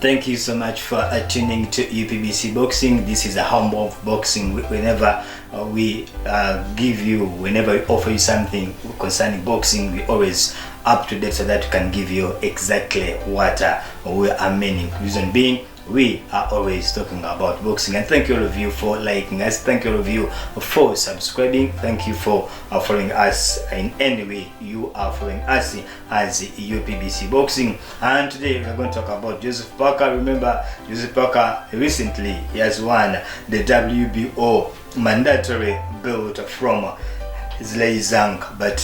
Thank you so much for tuning to UPBC Boxing. This is a home of boxing. Whenever we offer you something concerning boxing, we always up to date so that we can give you exactly what we are meaning. Reason being, we are always talking about boxing. And thank you all of you for liking us. Thank you all of you for subscribing. Thank you for following us in any way you are following us as UPBC Boxing. And today we are going to talk about Joseph Parker. Remember, Joseph Parker recently he has won the WBO mandatory belt from Zhilei Zhang, but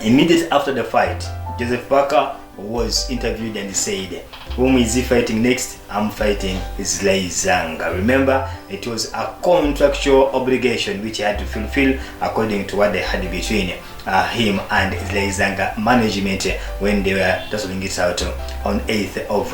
immediately after the fight, Joseph Parker was interviewed and said, "Whom is he fighting next? I'm fighting Zhilei Zhang." Remember, it was a contractual obligation which he had to fulfill according to what they had between him and Zhilei Zhang management when they were tussling it out on 8th of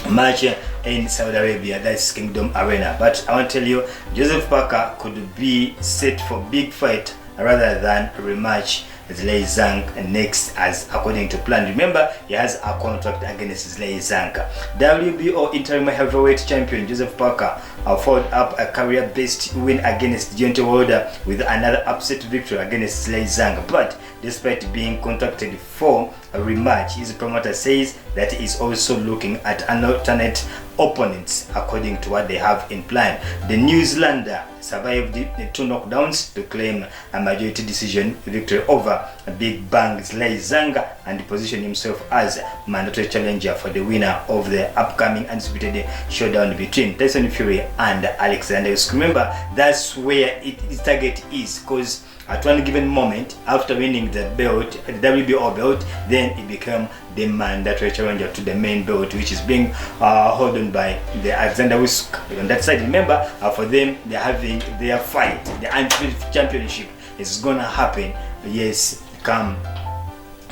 March in Saudi Arabia, that's Kingdom Arena. But I want to tell you, Joseph Parker could be set for big fight rather than rematch Zhilei Zhang next, as according to plan. Remember, he has a contract against Zhilei Zhang. WBO interim heavyweight champion Joseph Parker followed up a career-best win against Deontay Wilder with another upset victory against Zhilei Zhang. But despite being contacted for a rematch, his promoter says that he is also looking at an alternate opponents according to what they have in plan. The New Zealander survived the 2 knockdowns to claim a majority decision victory over Big Bang Zhilei Zhang and position himself as mandatory challenger for the winner of the upcoming undisputed showdown between Tyson Fury and Oleksandr. Remember, that's where its target is, because at one given moment after winning the belt, the WBO belt, then it became the mandatory challenger to the main belt, which is being held on by the Alexander Usyk. On that side, remember, for them, they're having their fight. The undisputed championship is gonna happen, yes, come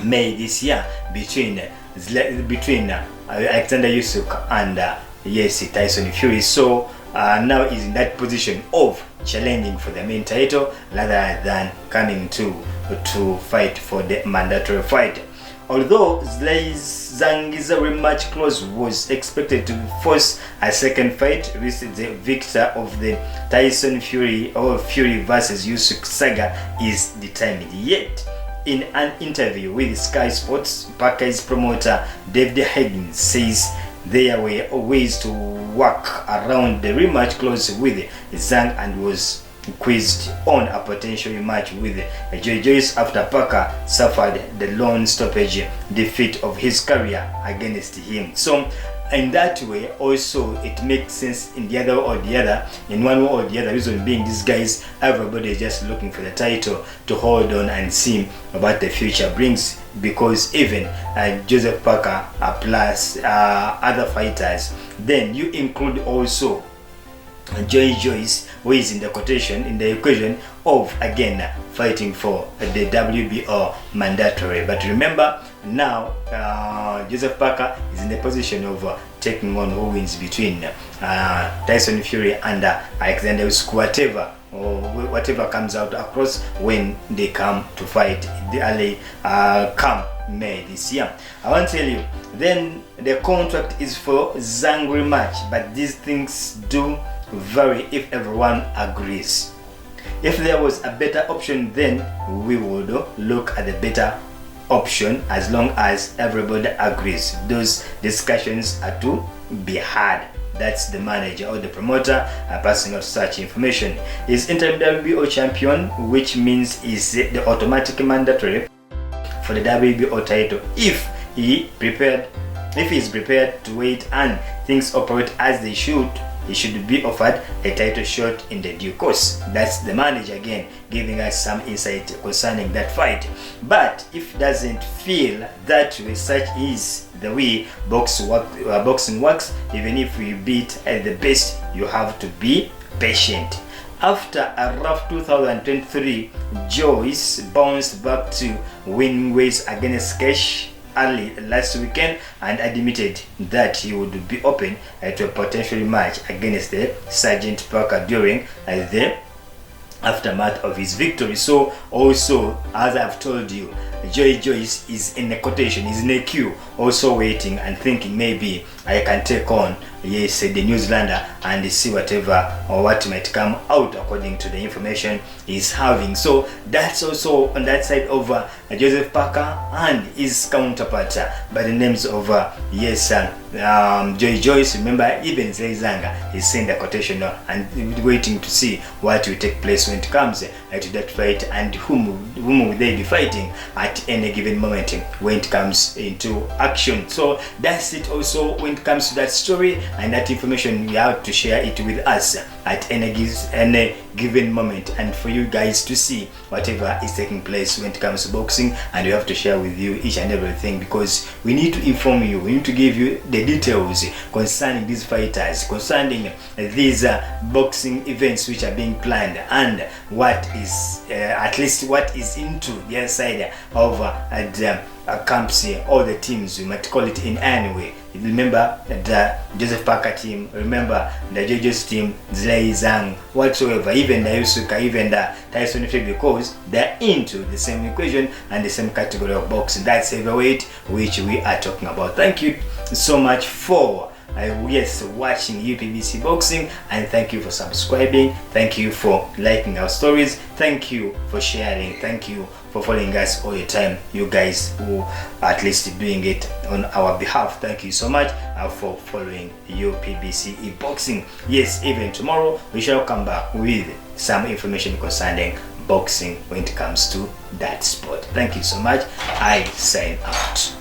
May this year between Alexander Usyk and yes, Tyson Fury. So now is in that position of challenging for the main title rather than coming to fight for the mandatory fight. Although Zhilei Zhang's rematch clause was expected to force a second fight with the victor of the Tyson Fury versus Usyk saga is determined. Yet, in an interview with Sky Sports, Parker's promoter David Higgins says there were ways to work around the rematch clause with Zhang and was quizzed on a potential rematch with Joyce after Parker suffered the long stoppage defeat of his career against him. So in that way also it makes sense in one way or the other. Reason being, these guys, everybody is just looking for the title to hold on and see what the future brings, because even Joseph Parker plus other fighters, then you include also Joyce, who is in the equation of again fighting for the WBO mandatory. But remember, now Joseph Parker is in the position of taking on who wins between Tyson Fury and Alexander Usyk, whatever comes out across when they come to fight the early come May this year. I want to tell you, then the contract is for Zhang rematch, but these things do vary if everyone agrees. If there was a better option, then we would look at the better option as long as everybody agrees. Those discussions are to be had. That's the manager or the promoter passing out such information. Is interim WBO champion, which means is the automatic mandatory for the WBO title if he is prepared to wait and things operate as they should. He should be offered a title shot in the due course. That's the manager again giving us some insight concerning that fight. But if doesn't feel that way, such is the way boxing works, even if we beat at the best, you have to be patient. After a rough 2023, Joyce bounced back to winning ways against Cash early last weekend and admitted that he would be open to a potential match against the Sergeant Parker during the aftermath of his victory. So also, as I've told you, Joyce is in a quotation, is in a queue, also waiting and thinking maybe I can take on, yes, the New Zealander and see whatever or what might come out according to the information he's having. So that's also on that side of Joseph Parker and his counterpart by the names of Joyce. Remember, even Zhilei Zhang is in the quotation and waiting to see what will take place when it comes to that fight, and whom will they be fighting at any given moment when it comes into action. So that's it also when it comes to that story, and that information we have to share it with us at any given moment, and for you guys to see whatever is taking place when it comes to boxing, and we have to share with you each and everything, because we need to inform you, we need to give you the details concerning these fighters, concerning these boxing events which are being planned, and what is at least what is into the other side of the camps, all the teams, we might call it in any way. Remember the Joseph Parker team, remember the Joyce team, Zhilei Zhang, whatsoever, even the usyk, even the Tyson, because they're into the same equation and the same category of boxing. That's heavyweight which we are talking about. Thank you so much for watching UPBC Boxing, and thank you for subscribing, thank you for liking our stories, thank you for sharing, thank you for following us all the time, you guys who are at least doing it on our behalf. Thank you so much for following UPBC Boxing. Yes, even tomorrow we shall come back with some information concerning boxing when it comes to that sport. Thank you so much. I sign out.